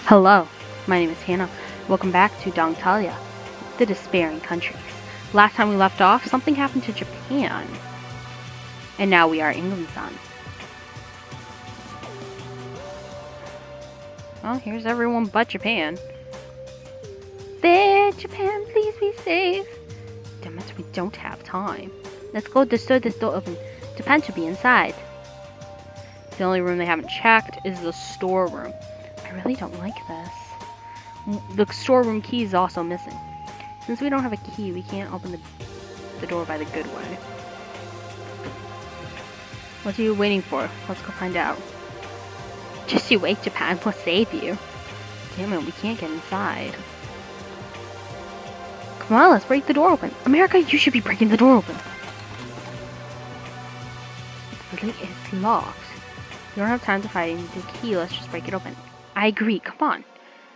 Hello, my name is Hannah. Welcome back to DanganTalia, the despairing countries. Last time we left off, something happened to Japan. And now we are England's on. Well, here's everyone but Japan. There, Japan, please be safe. Damn it, we don't have time. Let's go destroy this door open. Japan should be inside. The only room they haven't checked is the storeroom. I really don't like this. The storeroom key is also missing. Since we don't have a key, we can't open the door by the good way. What are you waiting for? Let's go find out. Just you wait, Japan. We'll save you. Damn it, we can't get inside. Come on, let's break the door open. America, you should be breaking the door open. It really is locked. We don't have time to find the key. Let's just break it open. I agree. Come on.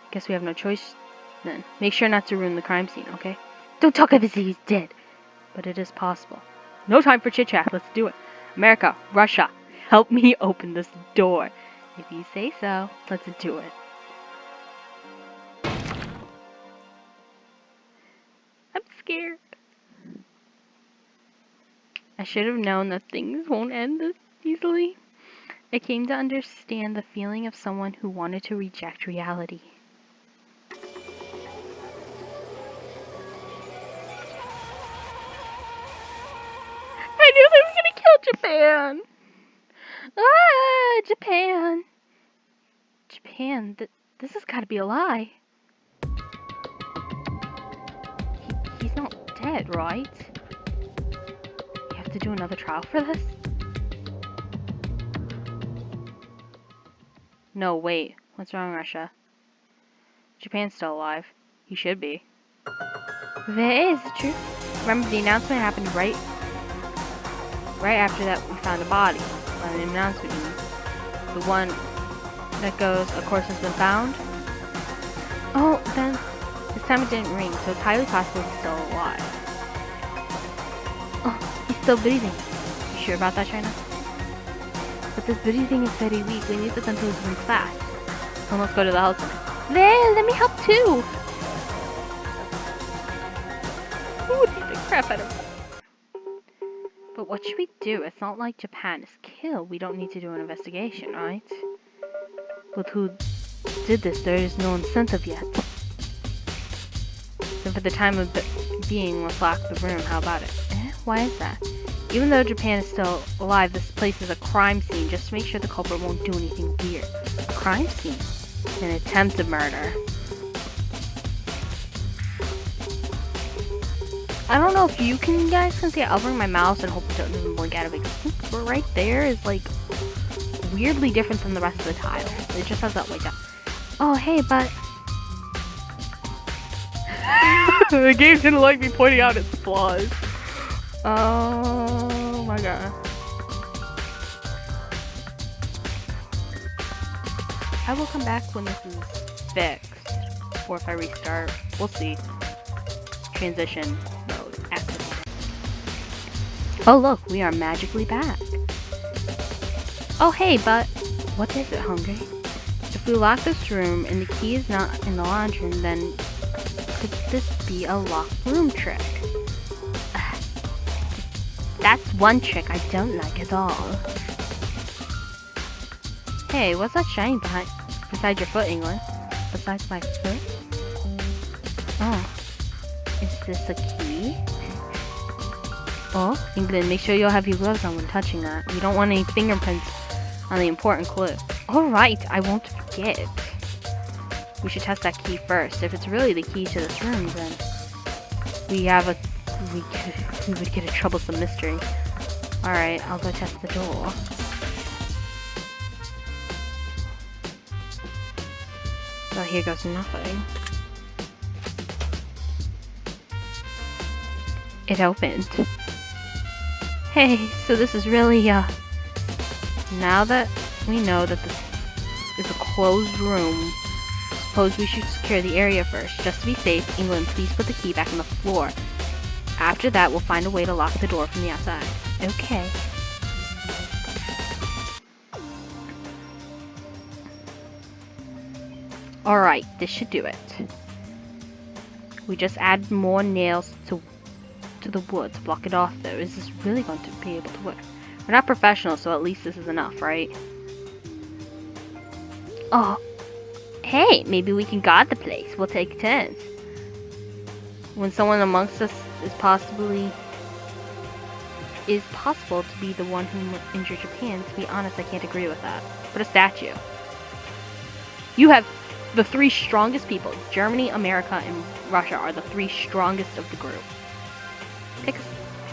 Guess we have no choice then. Make sure not to ruin the crime scene, okay? Don't talk as if he's dead. But it is possible. No time for chit-chat. Let's do it. America, Russia, help me open this door. If you say so, let's do it. I'm scared. I should have known that things won't end this easily. I came to understand the feeling of someone who wanted to reject reality. I knew they were gonna kill Japan! Ah, Japan! Japan, this has gotta be a lie. He's not dead, right? You have to do another trial for this? No, wait. What's wrong, Russia? Japan's still alive. He should be. There is, true. Remember, the announcement happened right after that we found a body. An announcement, the one that goes, "A corpse has been found." Oh, then this time it didn't ring, so it's highly possible he's still alive. Oh, he's still breathing. You sure about that, China? But this breathing is very weak. We need to control him fast. So let's go to the health center. There, let me help too. Who would beat the crap out of him? But what should we do? It's not like Japan is killed. We don't need to do an investigation, right? But who did this? There is no incentive yet. So for the time of being, let's lock the room. How about it? Why is that? Even though Japan is still alive, this place is a crime scene. Just to make sure the culprit won't do anything weird. A crime scene? An attempted murder. I don't know if you guys can see it. I'll bring my mouse and hope it doesn't blink out of existence. But right there is like weirdly different than the rest of the tiles. It just has that like a... Oh, hey, but... The game didn't like me pointing out its flaws. Oh my god. I will come back when this is fixed. Or if I restart. We'll see. Transition mode activated. Oh look, we are magically back. Oh hey, but what is it, Hungry? If we lock this room and the key is not in the laundry, then could this be a locked room trick? That's one trick I don't like at all. Hey, what's that shiny beside your foot, England? Besides my foot? Oh. Is this a key? Oh, England, make sure you'll have your gloves on when touching that. You don't want any fingerprints on the important clue. Alright, I won't forget. We should test that key first. If it's really the key to this room, then we would get a troublesome mystery. Alright, I'll go test the door. Well, here goes nothing. It opened. Hey, so this is really, now that we know that this is a closed room, suppose we should secure the area first. Just to be safe, England, please put the key back on the floor. After that, we'll find a way to lock the door from the outside. Okay. Alright, this should do it. We just add more nails to the wood to block it off though. Is this really going to be able to work? We're not professionals, so at least this is enough, right? Oh, hey, maybe we can guard the place. We'll take turns. When someone amongst us is possible to be the one who injured Japan, to be honest, I can't agree with that. Put a statue. You have the three strongest people. Germany, America, and Russia are the three strongest of the group. Pick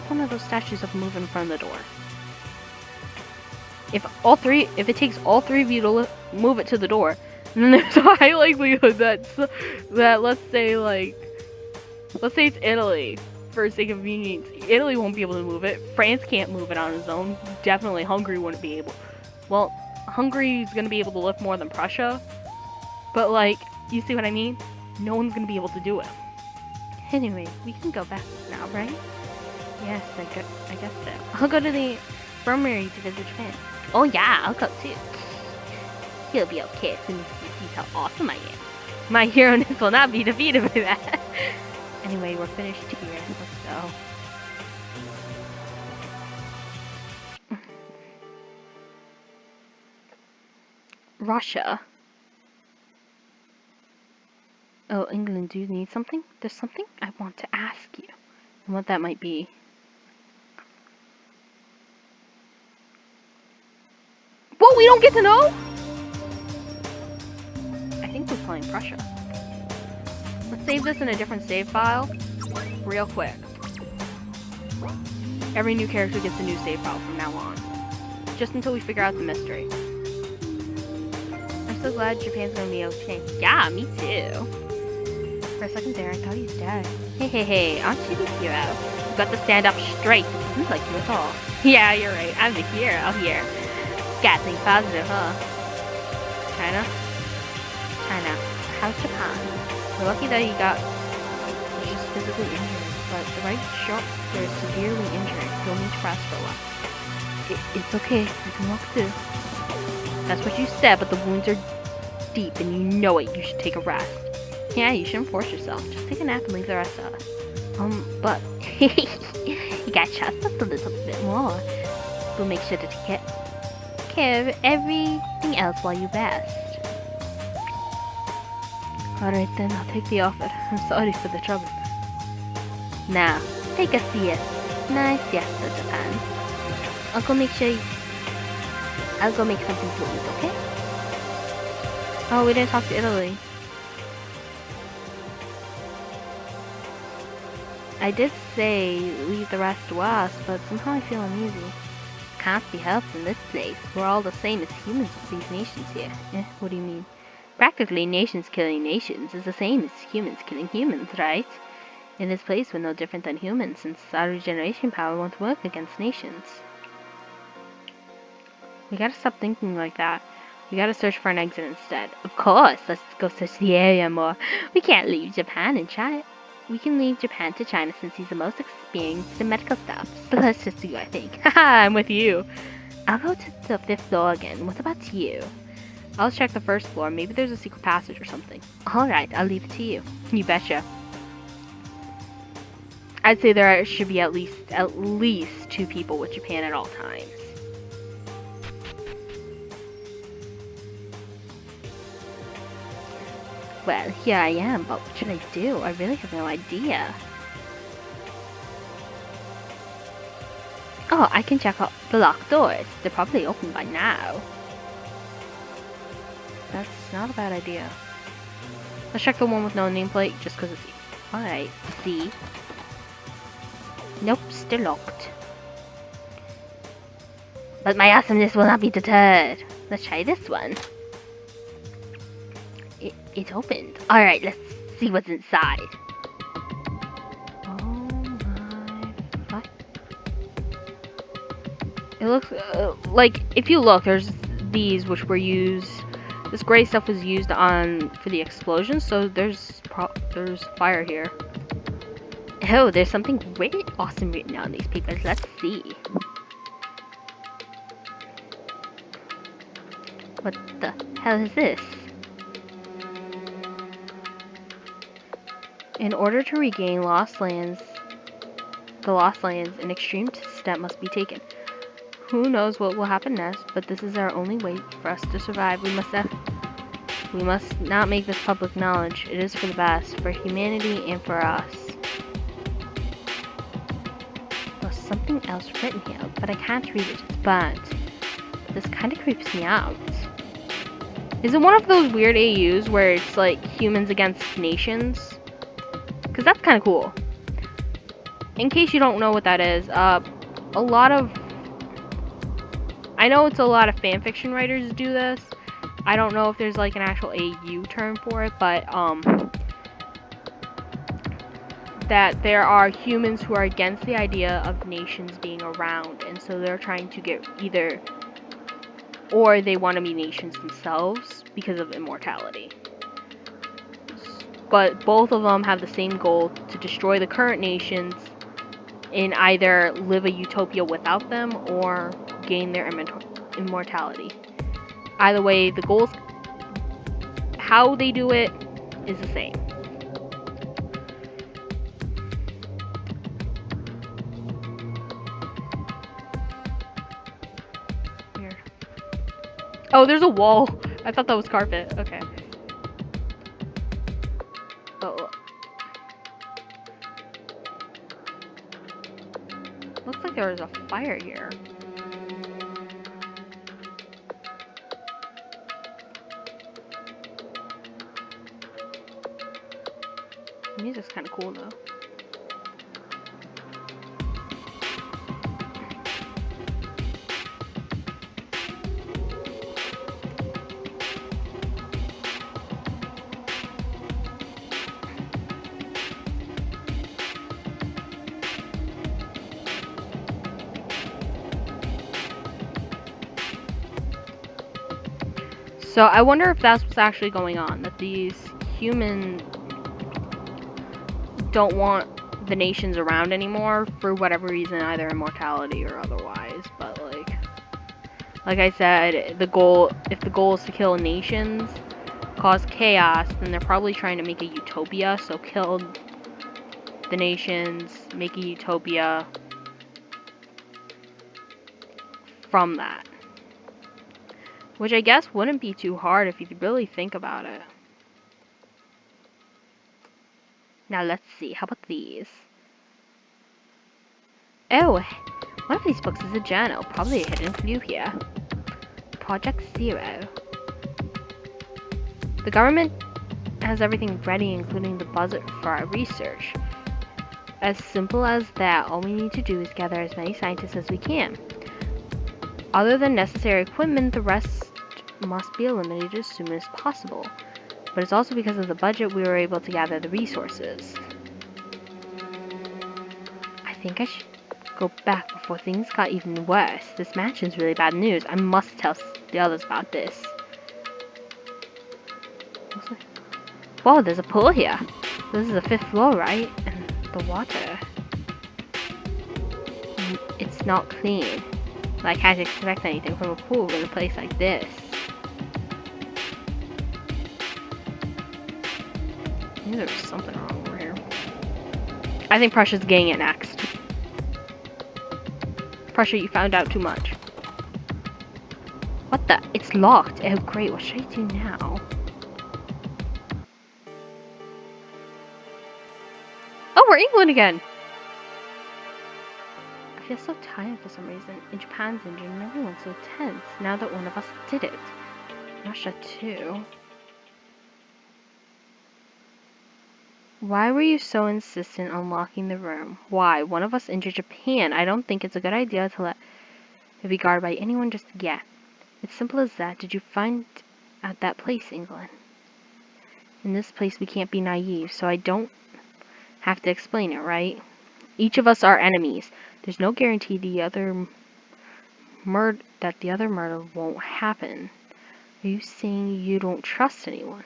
one of those statues up and move in front of the door. If it takes all three of you to move it to the door, then there's a high likelihood that let's say it's Italy, for sake of convenience. Italy won't be able to move it. France can't move it on its own. Definitely Hungary wouldn't be able. Well, Hungary's gonna be able to lift more than Prussia, but like, you see what I mean? No one's gonna be able to do it. Anyway, we can go back now, right? Yes, I guess so. I'll go to the infirmary to visit Japan. Oh yeah, I'll go too. He'll be okay as soon as he sees how awesome I am. My hero-ness will not be defeated by that. Anyway, we're finished here. Let's go. Russia. Oh, England, do you need something? There's something I want to ask you. And what that might be. Whoa, we don't get to know? I think we're playing Prussia. Let's save this in a different save file real quick. Every new character gets a new save file from now on. Just until we figure out the mystery. I'm so glad Japan's gonna be okay. Yeah, me too. For a second there, I thought he was dead. Hey, aren't you the hero? You've got to stand up straight. It doesn't like you at all. Yeah, you're right. I'm the hero here. Gotta think positive, huh? China? How's Japan? We're lucky that he got just physically injured, but the right shoulder is severely injured. He'll need to rest for a while. It's okay. I can walk through. That's what you said, but the wounds are deep and you know it. You should take a rest. Yeah, you shouldn't force yourself. Just take a nap and leave the rest to us. But you gotta trust us a little bit more. We'll make sure to take care of everything else while you rest. Alright then, I'll take the offer. I'm sorry for the trouble. Now, take a siesta. Nice siesta, Japan. I'll go make something to eat, okay? Oh, we didn't talk to Italy. I did say leave the rest to us, but somehow I feel uneasy. Can't be helped in this place. We're all the same as humans with these nations here. What do you mean? Practically, nations killing nations is the same as humans killing humans, right? In this place, we're no different than humans, since our regeneration power won't work against nations. We gotta stop thinking like that. We gotta search for an exit instead. Of course, let's go search the area more. We can't leave Japan and China. We can leave Japan to China since he's the most experienced in medical stuff. So let's just do, I think. Haha, I'm with you. I'll go to the 5th floor again. What about you? I'll check the 1st floor. Maybe there's a secret passage or something. Alright, I'll leave it to you. You betcha. I'd say there should be at least 2 people with Japan at all times. Well, here I am, but what should I do? I really have no idea. Oh, I can check out the locked doors. They're probably open by now. That's not a bad idea. Let's check the one with no nameplate, just because it's... Alright, see. Nope, still locked. But my awesomeness will not be deterred. Let's try this one. It's opened. Alright, let's see what's inside. Oh my... What? It looks like, if you look, there's these which were used... This gray stuff was used for the explosion, so there's fire here. Oh, there's something really awesome written on these papers. Let's see. What the hell is this? In order to regain the lost lands, an extreme step must be taken. Who knows what will happen next, but this is our only way for us to survive. We must not make this public knowledge. It is for the best, for humanity and for us. There's something else written here, but I can't read it. It's burnt. This kind of creeps me out. Is it one of those weird AUs where it's like humans against nations? Because that's kind of cool. In case you don't know what that is, I know it's a lot of fanfiction writers do this. I don't know if there's like an actual AU term for it, but that there are humans who are against the idea of nations being around, and so they're trying to get either, or they want to be nations themselves because of immortality. But both of them have the same goal, to destroy the current nations and either live a utopia without them or gain their immortality. Either way, the goals, how they do it, is the same. Weird. Oh, there's a wall. I thought that was carpet. Okay. Oh. Looks like there was a fire here. The music's kind of cool though. So I wonder if that's what's actually going on, that these humans don't want the nations around anymore for whatever reason, either immortality or otherwise. But like I said, if the goal is to kill nations, cause chaos, then they're probably trying to make a utopia. So kill the nations, make a utopia from that. Which I guess wouldn't be too hard if you really think about it. Now let's see, how about these? Oh, one of these books is a journal, probably a hidden clue here. Project Zero. The government has everything ready, including the budget for our research. As simple as that, all we need to do is gather as many scientists as we can. Other than necessary equipment, the rest must be eliminated as soon as possible. But it's also because of the budget we were able to gather the resources. I think I should go back before things got even worse. This mansion's really bad news. I must tell the others about this. Whoa, there's a pool here. This is the 5th floor, right? And the water. It's not clean. I can't expect anything from a pool in a place like this. I knew there was something wrong over here. I think Prussia's getting it next. Prussia, you found out too much. What the? It's locked. Oh great, what should I do now? Oh, we're England again! I feel so tired for some reason. In Japan's engine, everyone's so tense now that one of us did it. Russia too. Why were you so insistent on locking the room? Why? One of us injured Japan. I don't think it's a good idea to let it be guarded by anyone just yet. It's simple as that. Did you find at that place, England? In this place we can't be naive, so I don't have to explain it, right? Each of us are enemies. There's no guarantee the other murder won't happen. Are you saying you don't trust anyone?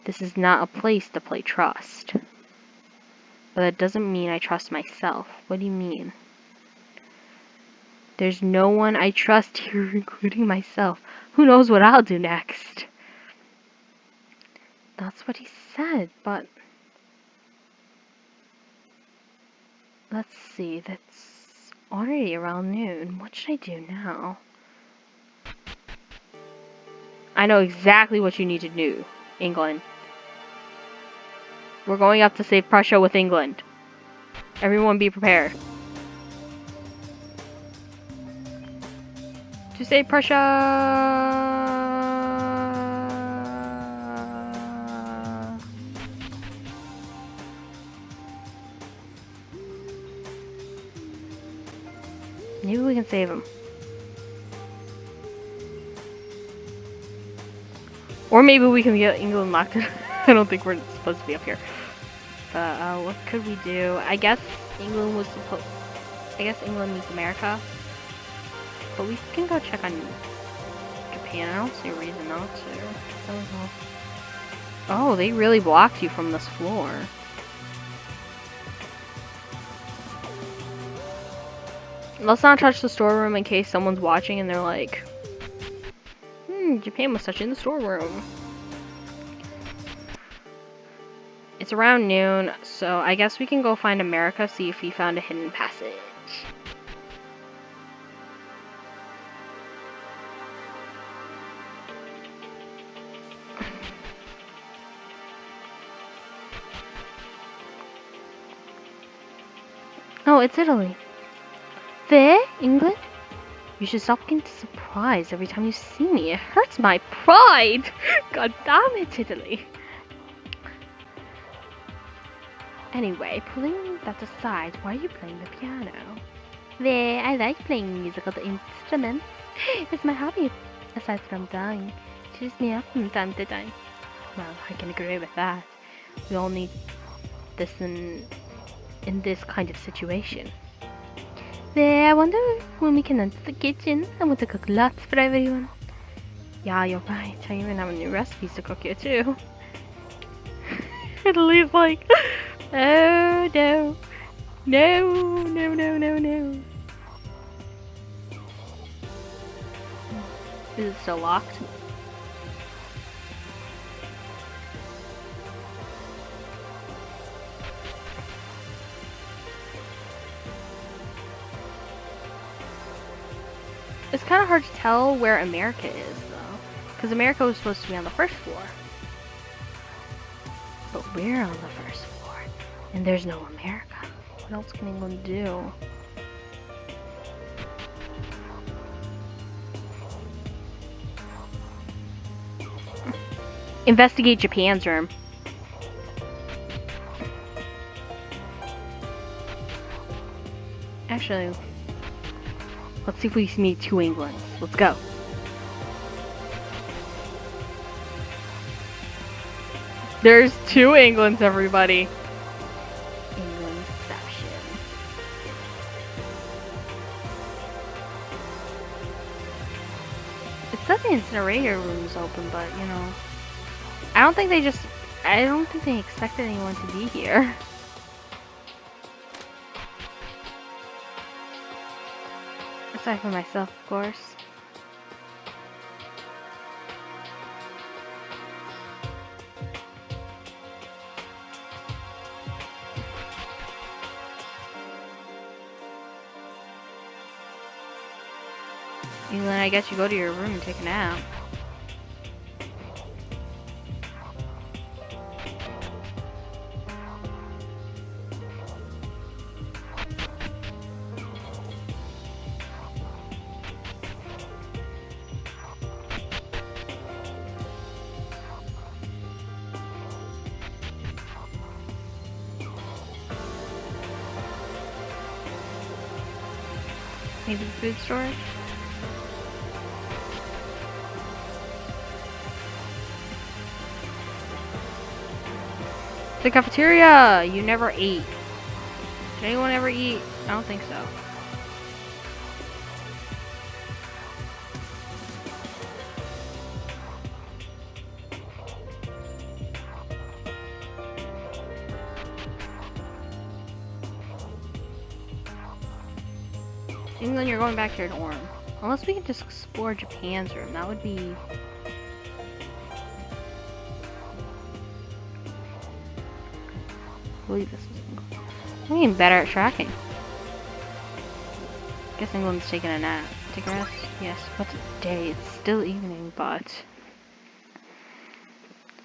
This is not a place to play trust. But that doesn't mean I trust myself. What do you mean? There's no one I trust here, including myself. Who knows what I'll do next? That's what he said, but Let's see, that's already around noon. What should I do now? I know exactly what you need to do, England. We're going up to save Prussia with England. Everyone be prepared. To save Prussia! Maybe we can save him. Or maybe we can get England locked in. I don't think we're supposed to be up here. But what could we do? I guess England was supposed... I guess England needs America. But we can go check on Japan. I don't see a reason not to. Oh, they really blocked you from this floor. Let's not touch the storeroom in case someone's watching and they're like, Japan was touching the storeroom. It's around noon, so I guess we can go find America, see if he found a hidden passage. Oh, it's Italy. There, England? You should stop getting surprised every time you see me. It hurts my pride. God damn it, Italy. Anyway, putting that aside, why are you playing the piano? There, I like playing musical instruments. It's my hobby, aside from drawing. It cheers me up from time to time. Well, I can agree with that. We all need this in this kind of situation. There, I wonder when we can enter the kitchen. I want to cook lots for everyone. Yeah, you're right. I even have new recipes to cook here too. Italy's like, oh no. No, no, no, no, no. Is it still locked? It's kind of hard to tell where America is, though. Because America was supposed to be on the first floor. But we're on the first floor. And there's no America. What else can England do? Investigate Japan's room. Actually, let's see if we meet two Englands. Let's go. There's two Englands, everybody. Englandception. It said the incinerator room's open, but you know, I don't think they expected anyone to be here. Aside from myself, of course. And then I guess you go to your room and take a nap. Maybe the food storage? The cafeteria! You never ate. Did anyone ever eat? I don't think so. England, you're going back to your dorm. Unless we can just explore Japan's room. That would be... I believe this is... I'm getting better at tracking. Guess England's taking a nap. Take a rest? Yes. What's a day? It's still evening, but...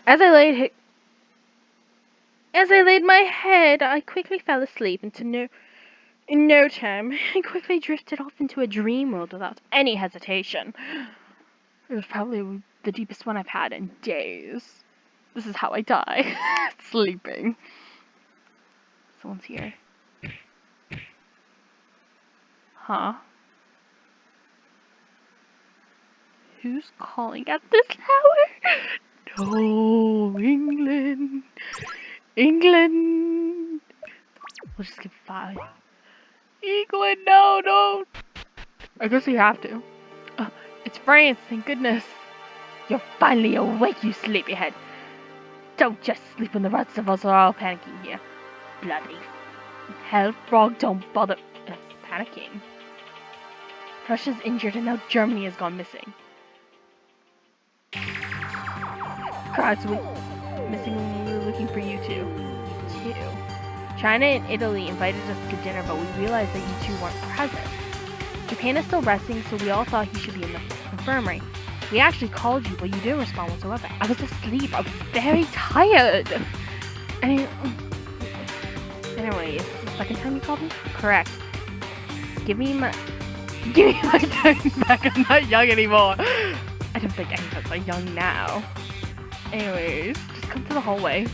As I laid my head, I quickly fell asleep in no time. I quickly drifted off into a dream world without any hesitation. It was probably the deepest one I've had in days. This is how I die. Sleeping. Someone's here. Huh? Who's calling at this hour? No, England. England. We'll just give 5. England, no, no. I guess we have to. It's France, thank goodness. You're finally awake, you sleepyhead. Don't just sleep when the rest of us are all panicking here. Bloody hell, frog, don't bother panicking. Russia's injured and now Germany has gone missing. Crowds missing when we were looking for you two. China and Italy invited us to dinner, but we realized that you two weren't present. Japan is still resting, so we all thought he should be in the infirmary. We actually called you, but you didn't respond whatsoever. I was asleep. I was very tired. Anyway, is this the second time you called me? Correct. Give me my time back. I'm not young anymore. I don't think any of us are young now. Anyways, just come to the hallway.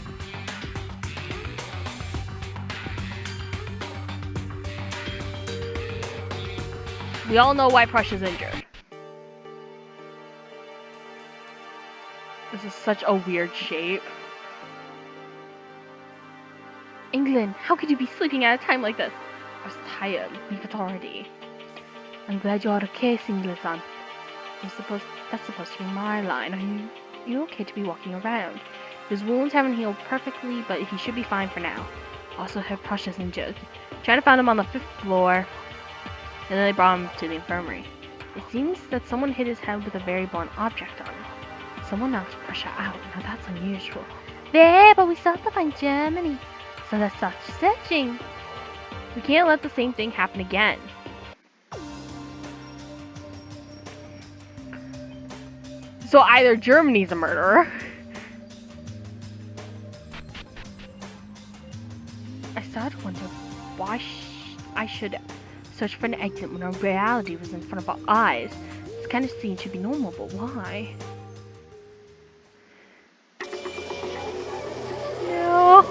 We all know why Prussia's injured. This is such a weird shape. England, how could you be sleeping at a time like this? I was tired. Leave it already. I'm glad you're okay, England-san. That's supposed to be my line. Are you okay to be walking around? His wounds haven't healed perfectly, but he should be fine for now. Also heard Prussia's injured. China found him on the 5th floor, and then they brought him to the infirmary. It seems that someone hit his head with a very blunt object on him. Someone knocked Prussia out. Now that's unusual. There, but we still have to find Germany. So let's start searching. We can't let the same thing happen again. So either Germany's a murderer. I started to wonder why I should search for an exit when our reality was in front of our eyes. This kind of scene should be normal, but why? No!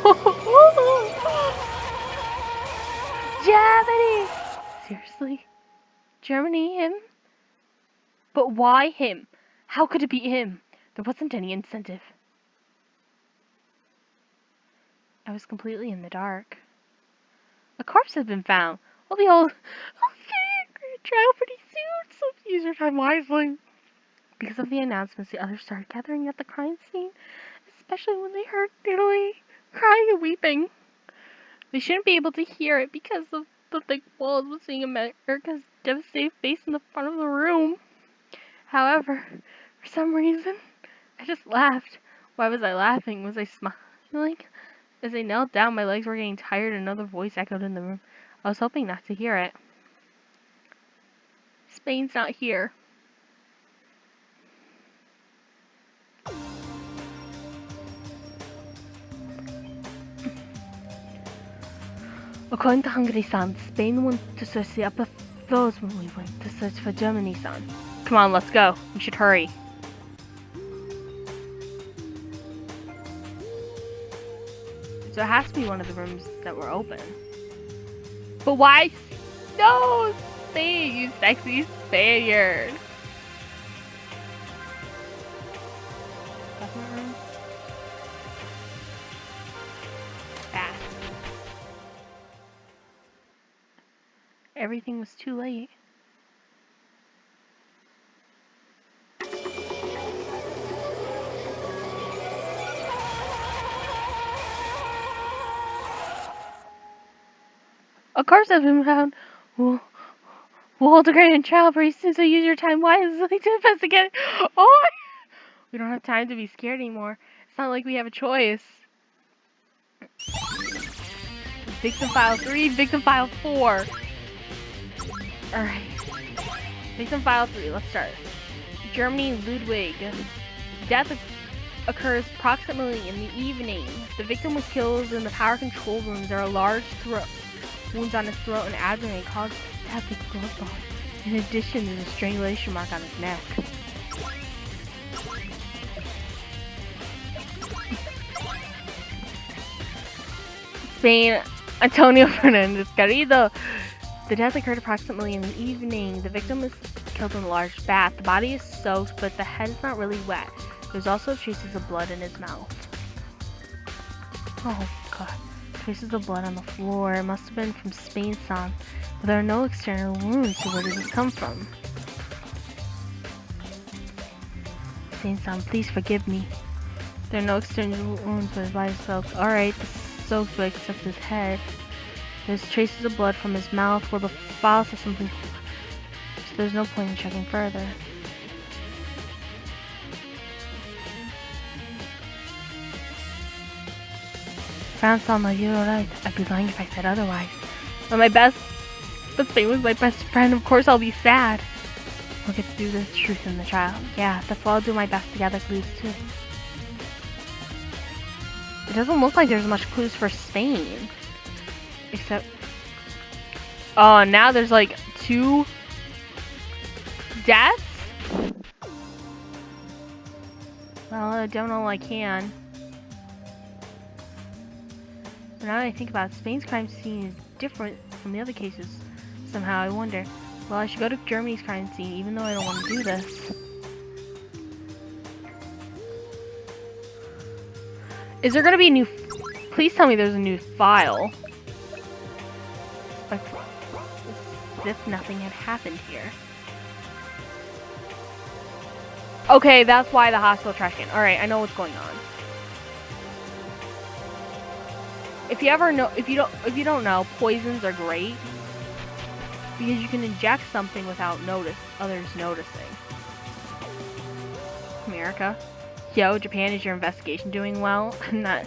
Germany! Seriously? Germany, him? But why him? How could it be him? There wasn't any incentive. I was completely in the dark. A corpse had been found. We'll be all trial pretty soon, so use your time wisely. Because of the announcements, the others started gathering at the crime scene, especially when they heard Italy crying and weeping. They shouldn't be able to hear it because of the thick walls was seeing America's devastated face in the front of the room. However, for some reason, I just laughed. Why was I laughing? Was I smiling? As I knelt down, my legs were getting tired and another voice echoed in the room. I was hoping not to hear it. Spain's not here. According to Hungary-san, Spain went to search the upper floors when we went to search for Germany-san. Come on, let's go. We should hurry. So it has to be one of the rooms that were open. But why? No! Spain, you sexy Spaniard. That's my room. Ah. Everything was too late. A corpse has been found. We'll hold a grand trial pretty soon, so use your time wisely to investigate. Oh! We don't have time to be scared anymore. It's not like we have a choice. Victim file 3, victim file 4. Alright. Victim file 3, let's start. Germany, Ludwig. Death occurs approximately in the evening. The victim was killed in the power control room. There are large wounds on his throat and abdomen caused septic blood loss. In addition, there's a strangulation mark on his neck. Spain, Antonio Fernandez Garrido. The death occurred approximately in the evening. The victim was killed in a large bath. The body is soaked, but the head is not really wet. There's also traces of blood in his mouth. Oh god. Traces of blood on the floor. It must have been from Spain San. But there are no external wounds, so where did this come from? Spain San, please forgive me. There are no external wounds, but his body is soaked. Alright, the soaked, but except his head. There's traces of blood from his mouth. Well, the file says something, so there's no point in checking further. Francois, you're right. I'd be lying if I said otherwise. But Spain was my best friend. Of course I'll be sad. We'll get to do the truth in the trial. Yeah, that's why I'll do my best to gather clues too. It doesn't look like there's much clues for Spain. Except... oh, now there's like 2 deaths? Well, I don't know I can. But now that I think about it, Spain's crime scene is different from the other cases. Somehow I wonder, well, I should go to Germany's crime scene even though I don't want to do this. Is there gonna be a new... please tell me there's a new file. As if nothing had happened here. Okay, that's why the hospital trash can. Alright, I know what's going on. If you ever know, if you don't know, poisons are great because you can inject something without others noticing. America. Yo, Japan, is your investigation doing well? I'm not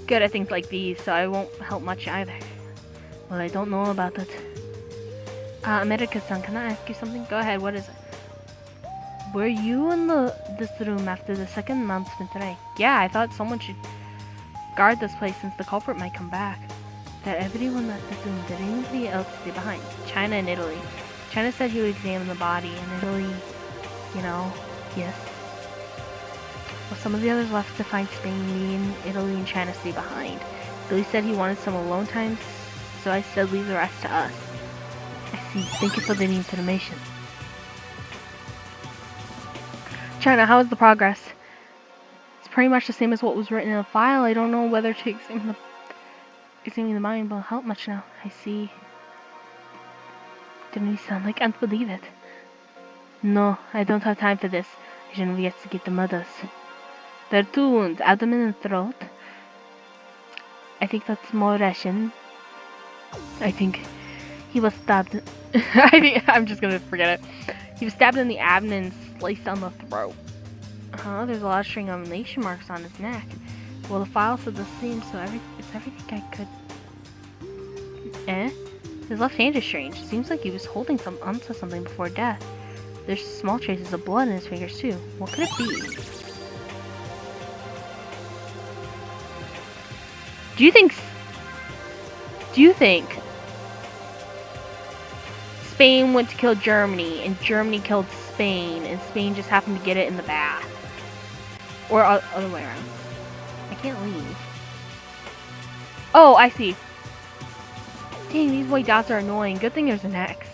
good at things like these, so I won't help much either. Well, I don't know about it. America-san, can I ask you something? Go ahead, what is it? Were you in this room after the second announcement today? Yeah, I thought someone should guard this place since the culprit might come back. That everyone left this room, did anybody else stay behind? China and Italy. China said he would examine the body, and Italy, you know, yes. Well, some of the others left to find Spain, me and Italy and China stay behind. Billy said he wanted some alone time, so I said leave the rest to us. I see. Thank you for the information. China, how is the progress? It's pretty much the same as what was written in the file. I don't know whether to examine the mind will help much now. I see. Didn't we sound like I can't believe it? No, I don't have time for this. I should investigate the murders. There are 2 wounds, abdomen and throat. I think that's more Russian. I think he was stabbed. I'm just gonna forget it. He was stabbed in the abdomen and sliced on the throat. There's a lot of strangulation marks on his neck. Well, the file said the same, so it's everything I could. His left hand is strange. It seems like he was holding onto something before death. There's small traces of blood in his fingers too. What could it be? Do you think Spain went to kill Germany and Germany killed Spain and Spain just happened to get it in the bath? Or other way around? I can't leave. Oh, I see. Dang, these white dots are annoying. Good thing there's an X.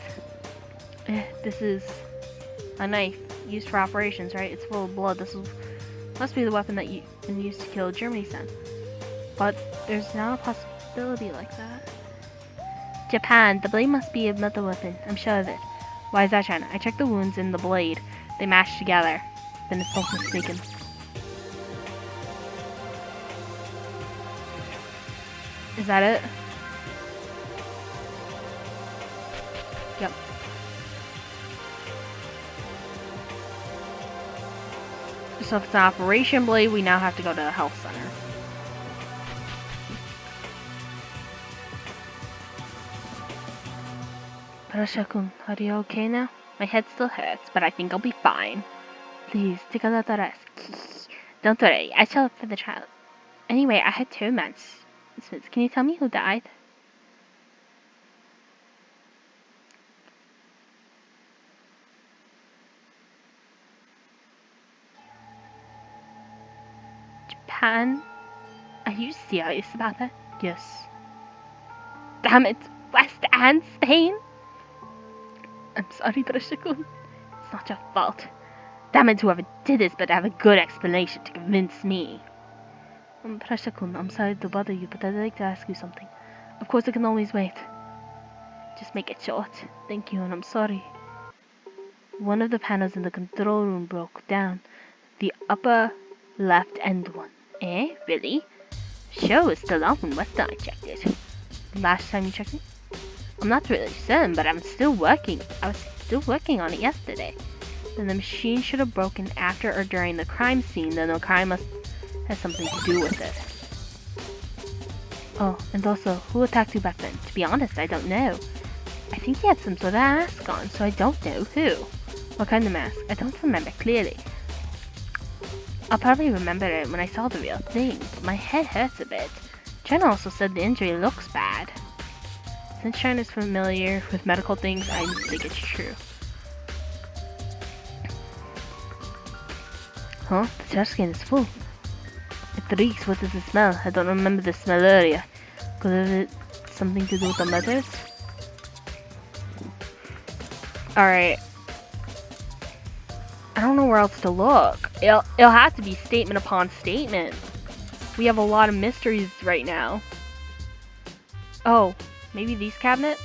This is a knife used for operations, right? It's full of blood. Must be the weapon that been used to kill Germany's son. But there's not a possibility like that. Japan, the blade must be another weapon. I'm sure of it. Why is that, China? I checked the wounds in the blade. They match together. Then it's both mistaken. Is that it? Yep. So if it's an operation blade, we now have to go to the health center. Parasha-kun, are you okay now? My head still hurts, but I think I'll be fine. Please, take a little rest. Don't worry, I shall for the child. Anyway, I had 2 months. Can you tell me who died? Japan? Are you serious about that? Yes. Damn it, West and Spain? I'm sorry, Parasha-kun. It's not your fault. Damn it, whoever did this better have a good explanation to convince me. Parasha-kun, I'm sorry to bother you, but I'd like to ask you something. Of course, I can always wait. Just make it short. Thank you, and I'm sorry. One of the panels in the control room broke down. The upper left end one. Eh? Really? Show is still on when last time I checked it. Last time you checked it? I'm not really certain, but I was still working on it yesterday. Then the machine should have broken after or during the crime scene, then the crime must have something to do with it. Oh, and also, who attacked you back then? To be honest, I don't know. I think he had some sort of mask on, so I don't know who. What kind of mask? I don't remember clearly. I'll probably remember it when I saw the real thing, but my head hurts a bit. Chen also said the injury looks bad. Since Chen is familiar with medical things, I think it's true. Huh? The trash can is full. It reeks. What does it smell? I don't remember the smell earlier. Could it something to do with the letters? Alright. I don't know where else to look. It'll have to be statement upon statement. We have a lot of mysteries right now. Oh, maybe these cabinets?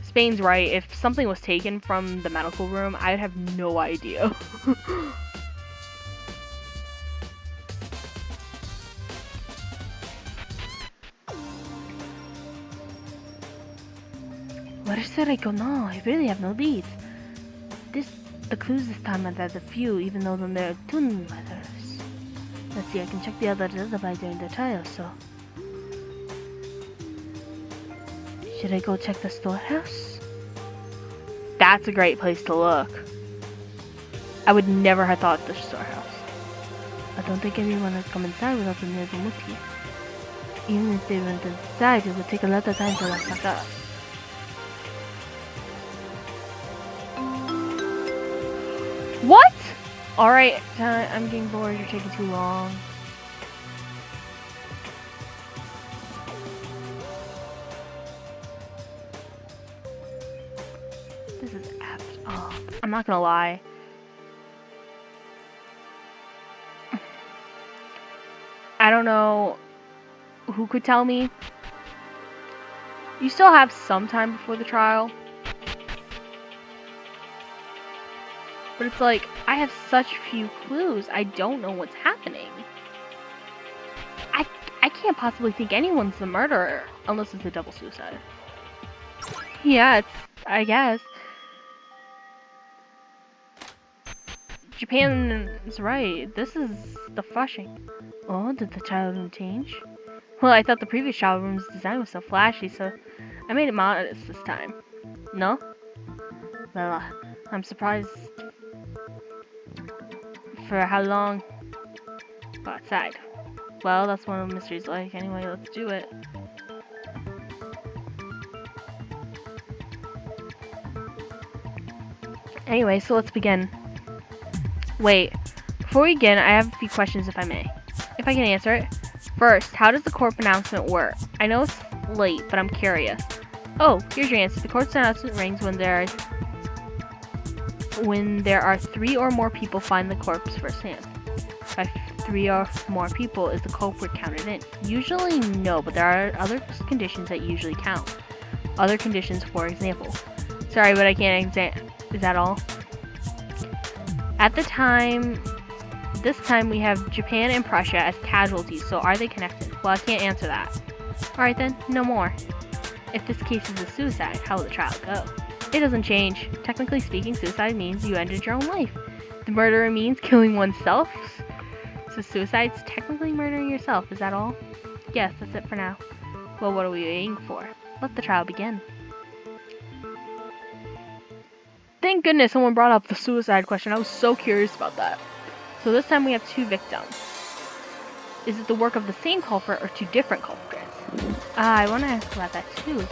Spain's right. If something was taken from the medical room, I'd have no idea. Where should I go now? I really have no leads. The clues this time are a few, even though there are 2 letters. Let's see, I can check the others by during the trial, so... Should I go check the storehouse? That's a great place to look. I would never have thought the storehouse. I don't think anyone has come inside without the Nezumuki. Even if they went inside, it would take a lot of time to lock back up. What? Alright, I'm getting bored. You're taking too long. This is I'm not gonna lie. I don't know who could tell me. You still have some time before the trial. But it's like, I have such few clues, I don't know what's happening. I can't possibly think anyone's the murderer, unless it's a double suicide. Yeah, I guess. Japan is right, this is the flushing. Oh, did the child room change? Well, I thought the previous child room's design was so flashy, so I made it modest this time. No? Well, I'm surprised. For how long? Go outside. Well, that's one of the mysteries like. Anyway, let's do it. Anyway, so let's begin. Wait, before we begin, I have a few questions if I may. If I can answer it. First, how does the court announcement work? I know it's late, but I'm curious. Oh, here's your answer. The court's announcement rings when there are 3 or more people find the corpse firsthand. By 3 or more people, is the culprit counted in? Usually no, but there are other conditions that usually count. Other conditions, for example. Sorry, but I can't is that all? At the time, this time we have Japan and Prussia as casualties, so are they connected? Well, I can't answer that. Alright then, no more. If this case is a suicide, how will the trial go? It doesn't change. Technically speaking, suicide means you ended your own life. The murderer means killing oneself. So suicide's technically murdering yourself, is that all? Yes, that's it for now. Well, what are we waiting for? Let the trial begin. Thank goodness someone brought up the suicide question. I was so curious about that. So this time we have 2 victims. Is it the work of the same culprit or 2 different culprits? I want to ask about that too.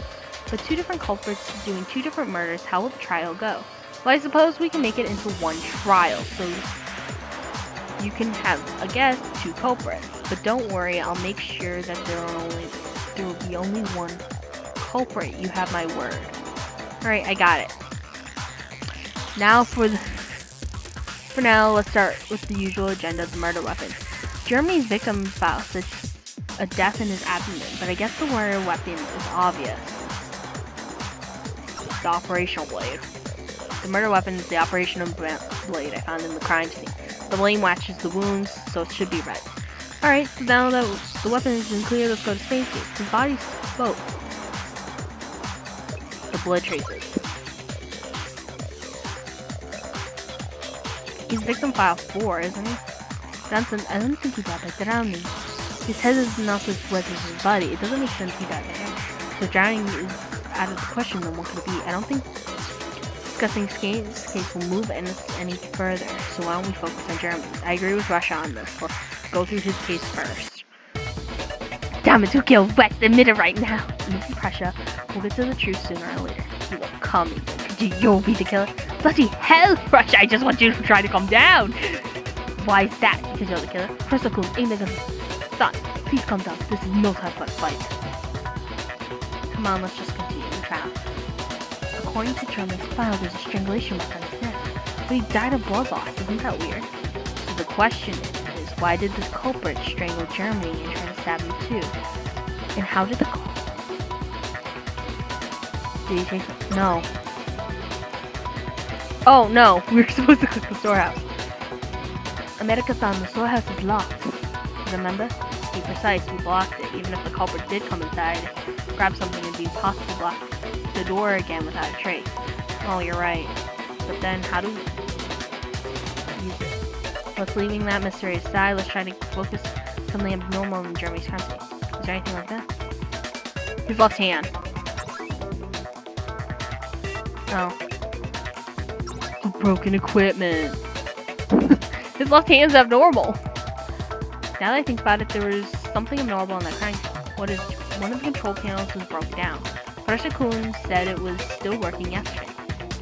But 2 different culprits doing 2 different murders, how will the trial go? Well, I suppose we can make it into one trial, so you can have, I guess, 2 culprits. But don't worry, I'll make sure that there will be only one culprit. You have my word. Alright, I got it. Now for now, let's start with the usual agenda of the murder weapon. Jeremy's victim files a death in his abdomen, but I guess the murder weapon is obvious. The operational blade. The murder weapon is the operational blade I found in the crime scene. The blade matches the wounds, so it should be right. Alright, so now that the weapon has been clear, let's go to Spain's case. His body's spoke. The blood traces. He's victim file 4, isn't he? Johnson, I don't think he died by drowning. His head is not as wet as his body. It doesn't make sense he died by drowning. So drowning is out of the question, then what could it be? I don't think discussing Spain's case will move any further, so why don't we focus on Germany? I agree with Russia on this. Let's go through his case first. Damn it, who killed West? Admit it right now. Easy, Prussia. We'll get to the truth sooner or later. You will call me. You'll be the killer. Bloody hell, Russia! I just want you to try to calm down. Why is that? Because you're the killer. First of all, aim at him. Son, please calm down. This is no time for a fight. Come on, let's just continue the trial. According to German's file, there's a strangulation mark on his neck. But he died of blood loss. Isn't that weird? So the question is why did this culprit strangle Germany and try to stab him too? And how did the Did he take it? No. Oh no, we were supposed to click the storehouse. America-san, the storehouse is locked. Remember? Be precise, we blocked it. Even if the culprit did come inside, grab something, it'd be impossible to block the door again without a trace. Oh, you're right. But then, how do we use it? Let's leaving that mystery aside, let's try to focus something abnormal in Jeremy's crime scene. Is there anything like that? His left hand. Oh. Broken equipment. His left hand's abnormal. Now that I think about it, there was something abnormal in that crime scene. One of the control panels was broken down. Professor Kuhn said it was still working yesterday.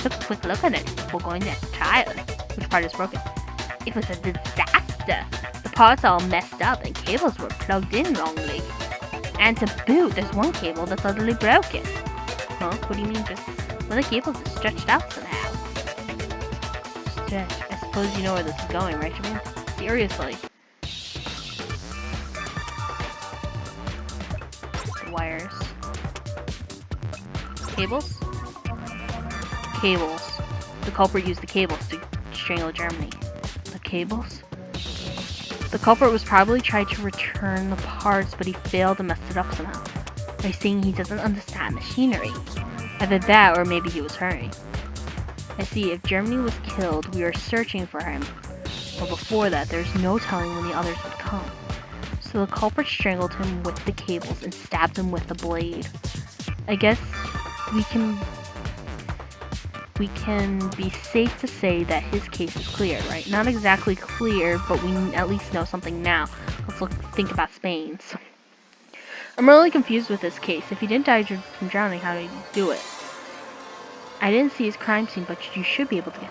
Took a quick look at it before going to trial. Which part is broken? It was a disaster. The parts all messed up and cables were plugged in wrongly. And to boot, there's one cable that's utterly broken. Huh? What do you mean just one of the cables is stretched out somehow? Stretch. I suppose you know where this is going, right, Japan? Seriously. Wires. Cables? Cables. The culprit used the cables to strangle Germany. The cables? The culprit was probably trying to return the parts, but he failed and messed it up somehow. By saying he doesn't understand machinery. Either that, or maybe he was hurrying. I see, if Germany was killed, we were searching for him. But before that, there's no telling when the others would come. So the culprit strangled him with the cables and stabbed him with the blade. I guess we can be safe to say that his case is clear, right? Not exactly clear, but we at least know something now. Let's think about Spain's. I'm really confused with this case. If he didn't die from drowning, how did he do it? I didn't see his crime scene, but you should be able to get.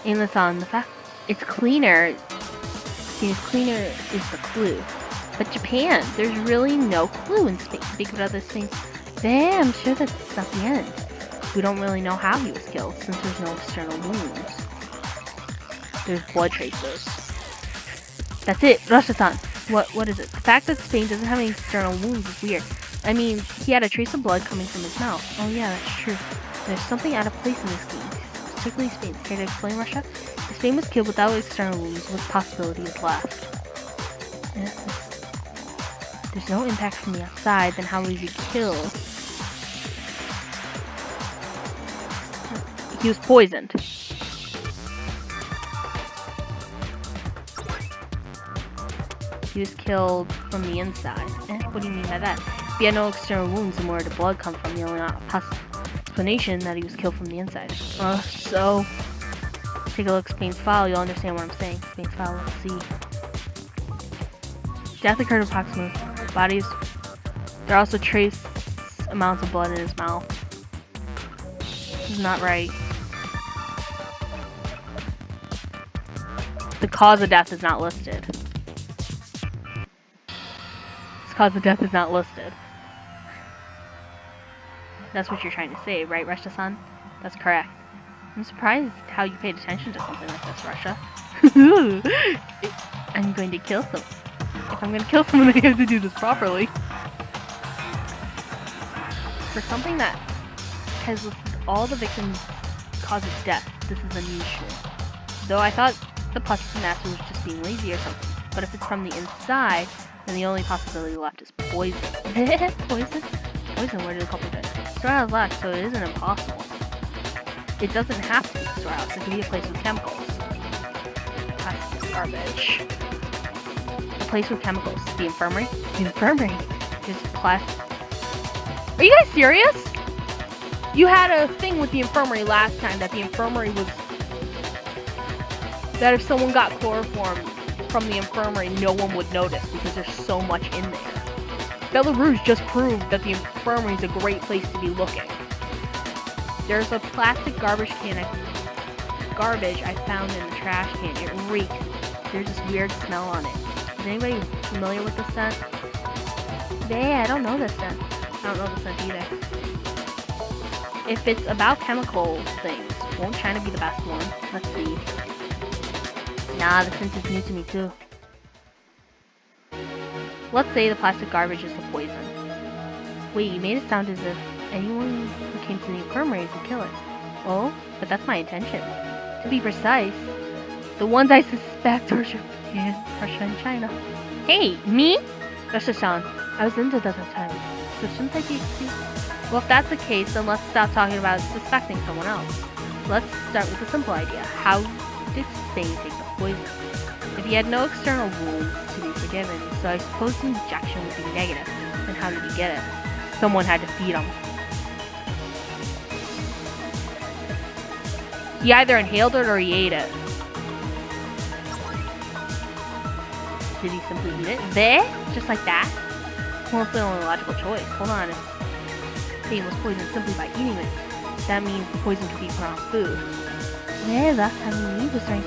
Aimless on the fact it's cleaner. See, it's cleaner is the clue. But Japan, there's really no clue in Spain. Think about this thing. I'm sure that's not the end. We don't really know how he was killed, since there's no external wounds. There's blood traces. That's it, Rusha-san. What is it? The fact that Spain doesn't have any external wounds is weird. I mean, he had a trace of blood coming from his mouth. Oh yeah, that's true. There's something out of place in this game, particularly Spain. Care to explain, Russia? If Spain was killed without external wounds, what possibility is left? There's no impact from the outside, then how was he killed? He was poisoned. He was killed from the inside. What do you mean by that? He had no external wounds, and where did the blood come from? The only explanation that he was killed from the inside. So take a look at Spain's file, you'll understand what I'm saying. Spain's file, let's see. Death occurred approximately. Bodies. There are also trace amounts of blood in his mouth. This is not right. The cause of death is not listed. This cause of death is not listed. That's what you're trying to say, right, Russia-san? That's correct. I'm surprised how you paid attention to something like this, Russia. I'm going to kill someone. If I'm going to kill someone, I have to do this properly. For something that has listed all the victims' cause of death, this is unusual. Though I thought the pus master was just being lazy or something. But if it's from the inside, then the only possibility left is poison. Poison? Poison, where did the culprit go? Storehouse locked, so it isn't impossible. It doesn't have to be a storehouse, it can be a place with chemicals. That's garbage. A place with chemicals. The infirmary? The infirmary? There's plastic. Are you guys serious? You had a thing with the infirmary last time that the infirmary was... that if someone got chloroform from the infirmary, no one would notice because there's so much in there. Belarus just proved that the infirmary is a great place to be looking. There's a plastic garbage can I found in the trash can. It reeks. There's this weird smell on it. Is anybody familiar with this scent? Yeah, I don't know this scent. I don't know the scent either. If it's about chemical things, won't China be the best one? Let's see. Nah, the scent is new to me too. Let's say the plastic garbage is the poison. Wait, you made it sound as if anyone who came to the infirmary is a killer. Oh, but that's my intention. To be precise, the ones I suspect are Japan, Russia, and China. Hey, me? Russia-san, I was into that time, so shouldn't I be excused? Well, if that's the case, then let's stop talking about suspecting someone else. Let's start with a simple idea. How did Spain take the poison? If he had no external wounds to be forgiven, so I suppose the injection would be negative. Then how did he get it? Someone had to feed him. He either inhaled it or he ate it. Did he simply eat it? There? Just like that? Well, it's the only logical choice. Hold on. If Spain was poisoned simply by eating it, that means the poison could be put on food. Yeah, last time we was during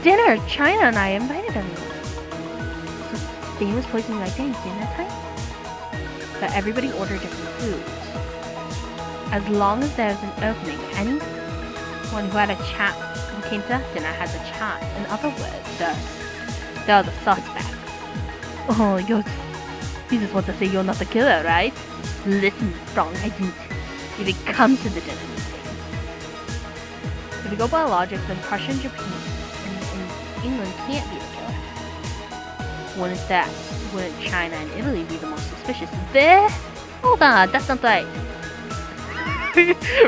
dinner, China and I invited everyone. So Spain was poisoning by dinner that time? But everybody ordered different foods. As long as there's an opening, anyone who had a chat who came to dinner has a chance. In other words, they are the suspects. Oh, you just want to say you're not the killer, right? Listen, strong agent. If it comes to the dinner meeting. If we go by logic, then Prussia and Japan and England can't be the killer. Wouldn't China and Italy be the most suspicious? There? Hold on, that's not right.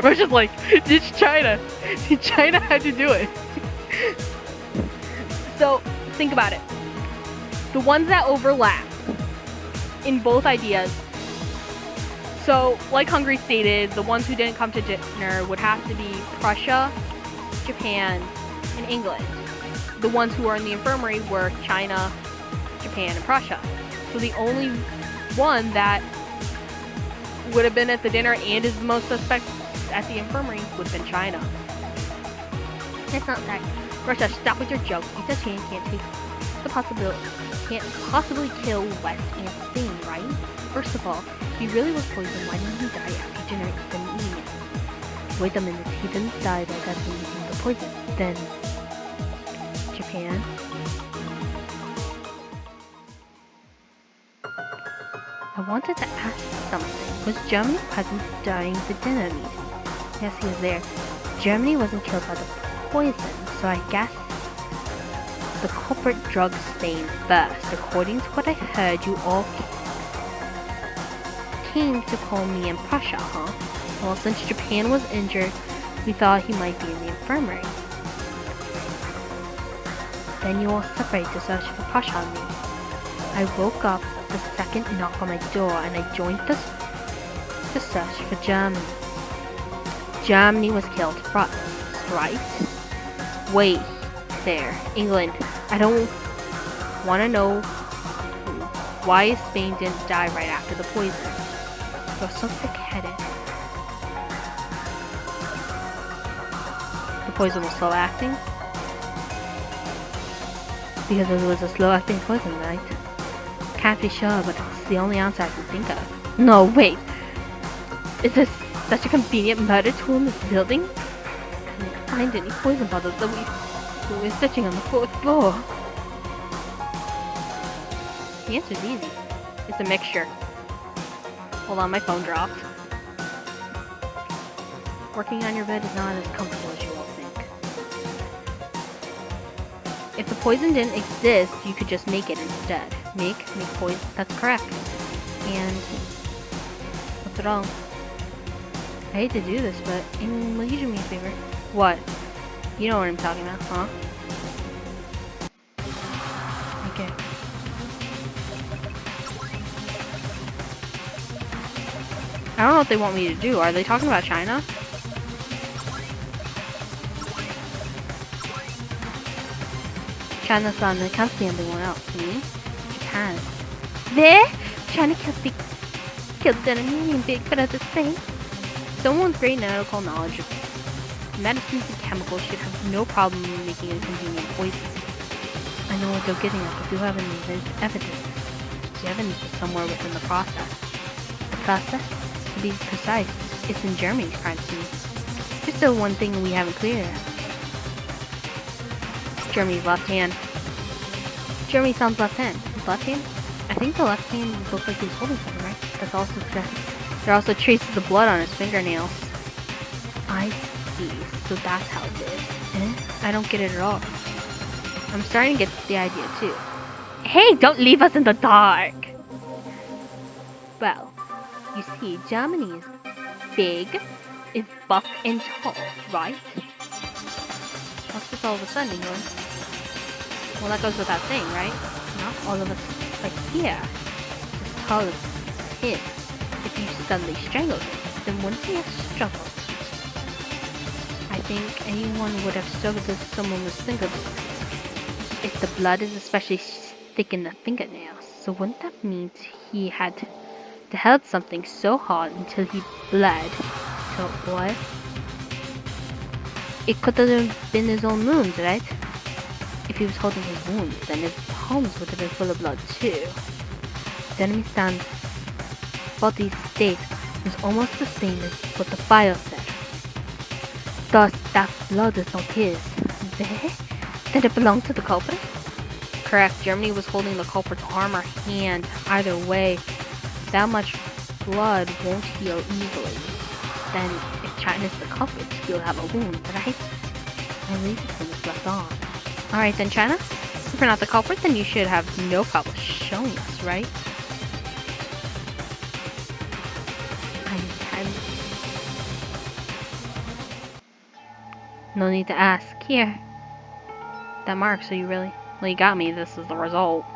Russia's like, it's China. China had to do it. So, think about it. The ones that overlap in both ideas. So, like Hungary stated, the ones who didn't come to dinner would have to be Prussia, Japan, and England. The ones who were in the infirmary were China, Japan, and Prussia. So the only one that would have been at the dinner and is the most suspect at the infirmary would have been China. That's not that. Russia, stop with your jokes. Each Japan can't possibly kill West and Spain, right? First of all, if he really was poisoned, why didn't he die after dinner instead of eating it? Wait a minute, he didn't die by eating the poison. Then, Japan. I wanted to ask something. Was Germany present during the dinner meeting? Yes, he was there. Germany wasn't killed by the poison, so I guess the culprit drugged Spain first. According to what I heard, you all came to call me in Prussia, huh? Well, since Japan was injured, we thought he might be in the infirmary. Then you all separated to search for Prussia on me. I woke up the second knock on my door and I joined the search for Germany. Germany was killed first, right? Wait, there, England. I don't want to know why Spain didn't die right after the poison. You're so thick-headed. The poison was slow acting? Because it was a slow acting poison, right? Can't be sure, but it's the only answer I can think of. No, wait. Is this such a convenient murder tool in this building? I couldn't find any poison bottles that we were searching on the 4th floor. The answer's easy. It's a mixture. Hold on, my phone dropped. Working on your bed is not as comfortable as you all think. If the poison didn't exist, you could just make it instead. Make poison. That's correct. And what's wrong? I hate to do this, but will you do me a favor? What? You know what I'm talking about, huh? Okay. I don't know what they want me to do. Are they talking about China? China-san, I can't see anyone else. Me? Japan. There? China killed the enemy in big brother Spain. Someone with great medical knowledge of medicines and chemicals should have no problem making a convenient poison. I know what they're getting at, but do you have any evidence? Do you have any somewhere within the process? The process? To be precise, it's in Germany's crime scene. There's still one thing we haven't cleared yet. Germany's left hand. Germany sounds left hand. His left hand? I think the left hand looks like he's holding something, right? That's also correct. There are also traces of blood on his fingernails. I see. So that's how it is. I don't get it at all. I'm starting to get the idea too. Hey, don't leave us in the dark! Well, you see, Germany is big, is buff and tall, right? What's this all of a sudden, England? Well, that goes without saying, right? Not all of us like here. As tall as him. If you suddenly strangled him, then wouldn't he have struggled? I think anyone would have struggled if someone was fingerless. If the blood is especially thick in the fingernails, so wouldn't that mean he had to held something so hard until he bled? So what? It could have been his own wounds, right? If he was holding his wounds, then his palms would have been full of blood too. The enemy stand's body state was almost the same as what the file said. Thus, that blood is not his. Did it belong to the culprit? Correct. Germany was holding the culprit's arm or hand. Either way, that much blood won't heal easily. Then, if China's the culprit, he'll have a wound, right? I believe it's when it's left on. Alright then, China. If you're not the culprit, then you should have no problem showing us, right? No need to ask. Here. That mark, so you really... Well, you got me. This is the result.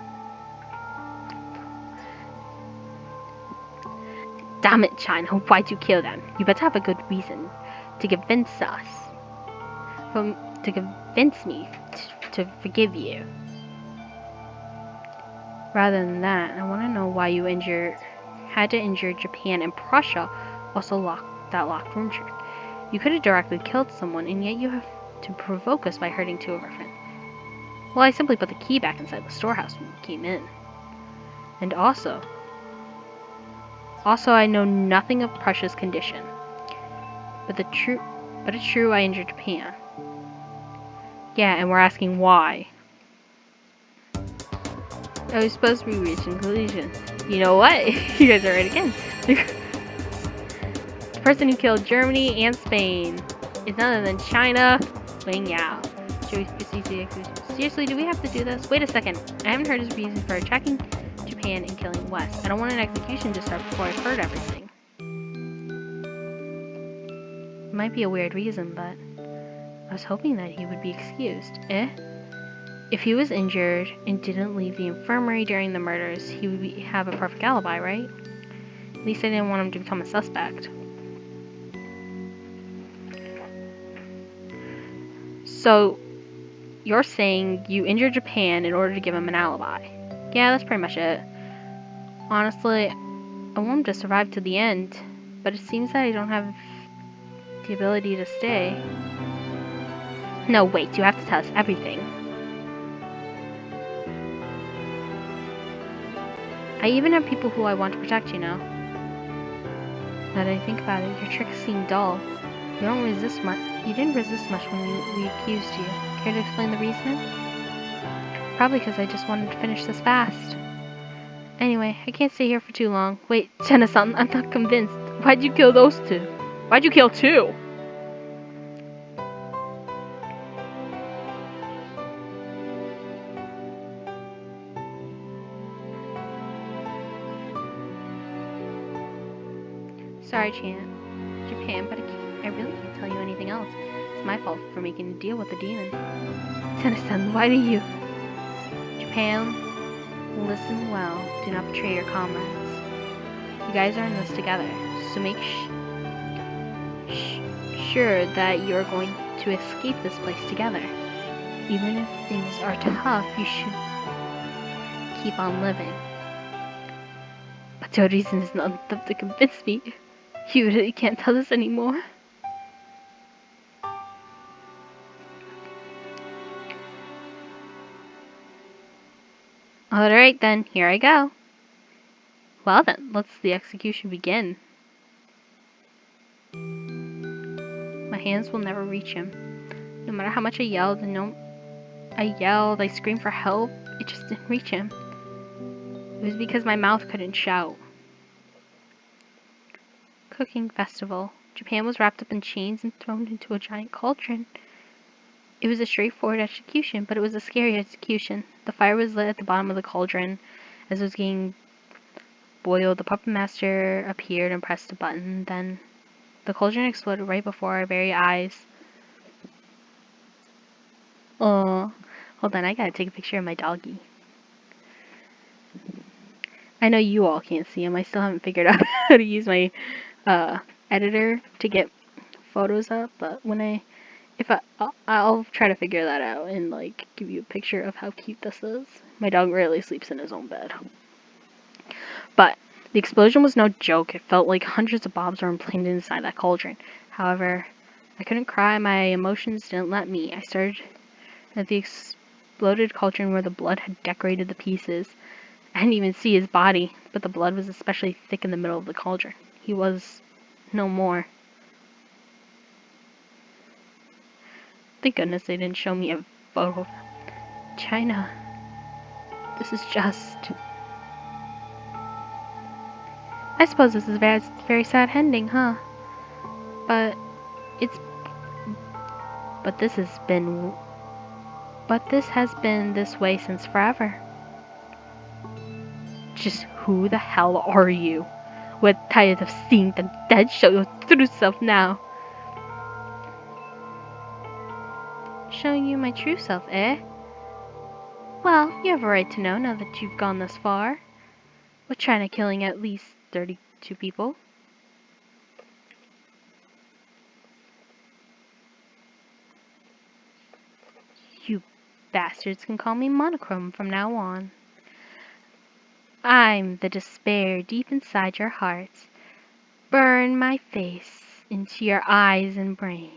Damn it, China. Why'd you kill them? You better have a good reason to convince us. To convince me to forgive you. Rather than that, I want to know why you had to injure Japan and Prussia also locked that locked room trick. You could have directly killed someone, and yet you have to provoke us by hurting two of our friends. Well, I simply put the key back inside the storehouse when we came in. And also, I know nothing of Prussia's condition. But it's true I injured Japan. Yeah, and we're asking why. I was supposed to be reaching conclusion. You know what? You guys are right again. The person who killed Germany and Spain is none other than China Wang Yao. Seriously, do we have to do this? Wait a second. I haven't heard his reason for attacking Japan and killing West. I don't want an execution to start before I've heard everything. It might be a weird reason, but I was hoping that he would be excused. If he was injured and didn't leave the infirmary during the murders, he would have a perfect alibi, right? At least I didn't want him to become a suspect. So, you're saying you injured Japan in order to give him an alibi? Yeah, that's pretty much it. Honestly, I want him to survive to the end, but it seems that I don't have the ability to stay. No, wait, you have to tell us everything. I even have people who I want to protect, you know. Now that I think about it, your tricks seem dull. You don't resist much. You didn't resist much when we accused you. Care to explain the reason? Probably because I just wanted to finish this fast. Anyway, I can't stay here for too long. Wait, Jenna-san, I'm not convinced. Why'd you kill those two? Why'd you kill two? Sorry, Japan, but I really can't tell you anything else. It's my fault for making a deal with the demon. Jenna-san, why do you... Japan, listen well. Do not betray your comrades. You guys are in this together, so make sure that you're going to escape this place together. Even if things are tough, you should keep on living. But your reason is not enough to convince me. You really can't tell us anymore. Alright then, here I go. Well then, let's the execution begin. My hands will never reach him. No matter how much I yelled, I screamed for help, it just didn't reach him. It was because my mouth couldn't shout. Cooking festival. Japan was wrapped up in chains and thrown into a giant cauldron. It was a straightforward execution, but it was a scary execution. The fire was lit at the bottom of the cauldron. As it was getting boiled, the puppet master appeared and pressed a button. Then the cauldron exploded right before our very eyes. Oh, hold on, I gotta take a picture of my doggy. I know you all can't see him. I still haven't figured out how to use my editor to get photos up, but I'll try to figure that out and like give you a picture of how cute this is. My dog rarely sleeps in his own bed. But the explosion was no joke. It felt like hundreds of bombs were implanted inside that cauldron. However, I couldn't cry. My emotions didn't let me. I stared at the exploded cauldron where the blood had decorated the pieces. I didn't even see his body, but the blood was especially thick in the middle of the cauldron. He was no more. Thank goodness they didn't show me a photo. China, this is just... I suppose this is a very, very sad ending, huh? But it's... But this has been... But this has been this way since forever. Just who the hell are you? We're tired of seeing the dead show your true self now. Showing you my true self, eh? Well, you have a right to know now that you've gone this far. With China killing at least 32 people. You bastards can call me Monochrome from now on. I'm the despair deep inside your hearts. Burn my face into your eyes and brain.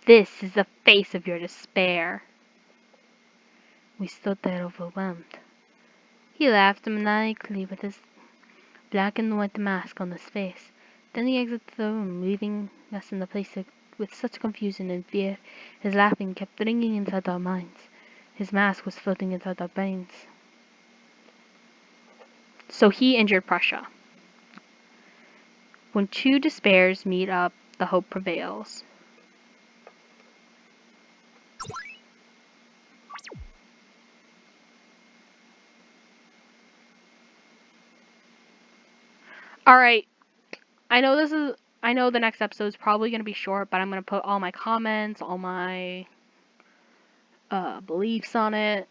This is the face of your despair. We stood there overwhelmed. He laughed maniacally with his black and white mask on his face. Then he exited the room, leaving us in the place with such confusion and fear. His laughing kept ringing inside our minds. His mask was floating inside our brains. So he injured Prussia. When two despairs meet up, the hope prevails. Alright, I know the next episode is probably going to be short, but I'm going to put all my comments, all my beliefs on it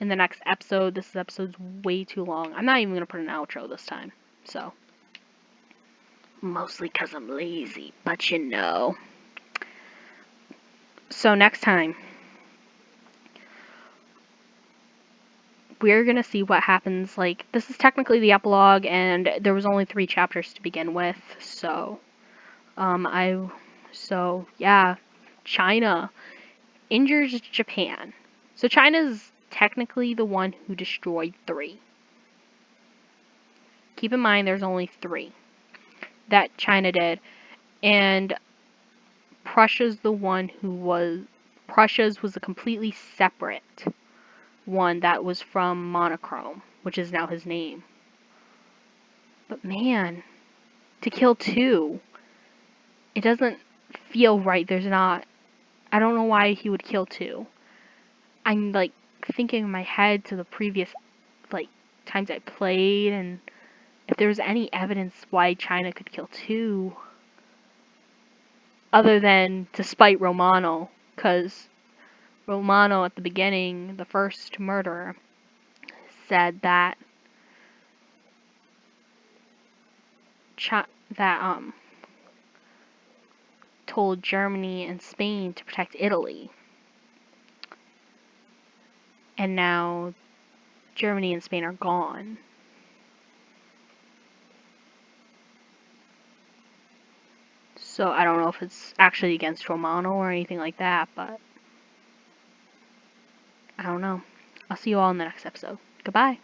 in the next episode. This episode's way too long. I'm not even going to put an outro this time. So, mostly because I'm lazy, but you know. So next time, we're going to see what happens. Like, this is technically the epilogue, and there was only 3 chapters to begin with. So, yeah, China injures Japan. So China's technically the one who destroyed 3. Keep in mind there's only 3 that China did. And Prussia's was a completely separate one that was from Monochrome, which is now his name. But man, to kill 2, it doesn't feel right. I don't know why he would kill 2. I'm like thinking in my head to the previous like times I played, and if there was any evidence why China could kill 2 other than to spite Romano, because Romano at the beginning, the first murderer, said that told Germany and Spain to protect Italy. And now Germany and Spain are gone. So I don't know if it's actually against Romano or anything like that, but I don't know. I'll see you all in the next episode. Goodbye.